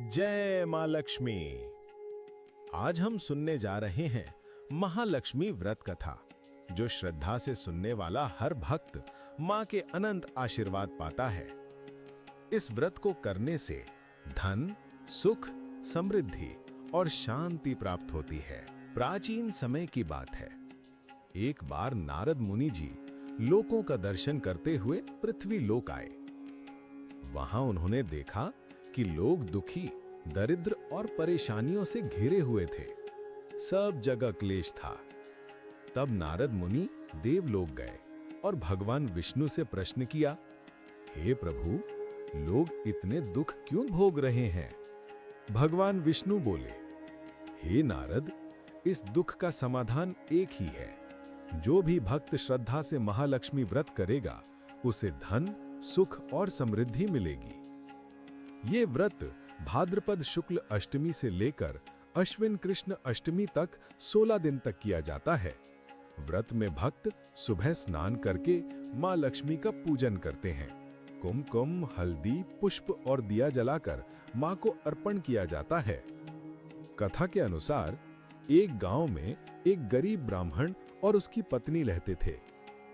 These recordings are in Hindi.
जय मां लक्ष्मी। आज हम सुनने जा रहे हैं महालक्ष्मी व्रत कथा, जो श्रद्धा से सुनने वाला हर भक्त मां के अनंत आशीर्वाद पाता है। इस व्रत को करने से धन, सुख, समृद्धि और शांति प्राप्त होती है। प्राचीन समय की बात है। एक बार नारद मुनि जी लोकों का दर्शन करते हुए पृथ्वी लोक आए। वहां उन्होंने देखा कि लोग दुखी, दरिद्र और परेशानियों से घिरे हुए थे। सब जगह क्लेश था। तब नारद मुनि देवलोक गए और भगवान विष्णु से प्रश्न किया, हे प्रभु, लोग इतने दुख क्यों भोग रहे हैं? भगवान विष्णु बोले, हे नारद, इस दुख का समाधान एक ही है। जो भी भक्त श्रद्धा से महालक्ष्मी व्रत करेगा, उसे धन, सुख और समृद्धि मिलेगी। ये व्रत भाद्रपद शुक्ल अष्टमी से लेकर अश्विन कृष्ण अष्टमी तक 16 दिन तक किया जाता है। व्रत में भक्त सुबह स्नान करके मां लक्ष्मी का पूजन करते हैं। कुमकुम, हल्दी, पुष्प और दिया जलाकर मां को अर्पण किया जाता है। कथा के अनुसार एक गांव में एक गरीब ब्राह्मण और उसकी पत्नी रहते थे।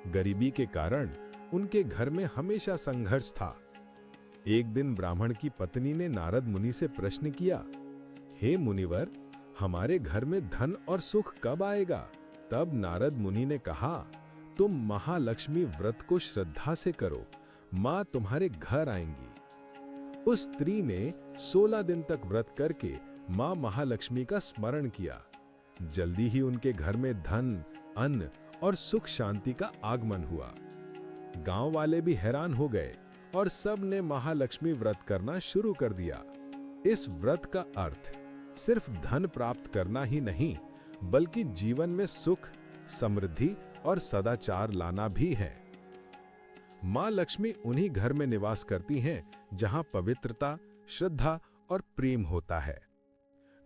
गरीबी के कारण उनके घर में हमेशा संघर्ष था। एक दिन ब्राह्मण की पत्नी ने नारद मुनि से प्रश्न किया, हे मुनिवर, हमारे घर में धन और सुख कब आएगा? तब नारद मुनि ने कहा, तुम महालक्ष्मी व्रत को श्रद्धा से करो, मां तुम्हारे घर आएंगी। उस स्त्री ने 16 दिन तक व्रत करके मां महालक्ष्मी का स्मरण किया। जल्दी ही उनके घर में धन, अन्न और सुख शांति का आगमन हुआ। गांव वाले भी हैरान हो गए और सब ने महालक्ष्मी व्रत करना शुरू कर दिया। इस व्रत का अर्थ सिर्फ धन प्राप्त करना ही नहीं, बल्कि जीवन में सुख, समृद्धि और सदाचार लाना भी है। मां लक्ष्मी उन्हीं घर में निवास करती हैं जहां पवित्रता, श्रद्धा और प्रेम होता है।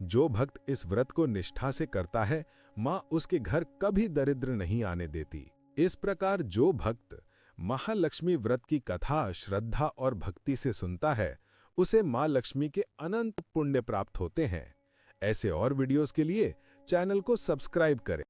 जो भक्त इस व्रत को निष्ठा से करता है, मां उसके घर कभी दरिद्र नहीं आने देती। इस प्रकार जो भक्त महालक्ष्मी व्रत की कथा श्रद्धा और भक्ति से सुनता है, उसे मां लक्ष्मी के अनंत पुण्य प्राप्त होते हैं। ऐसे और वीडियोस के लिए चैनल को सब्सक्राइब करें।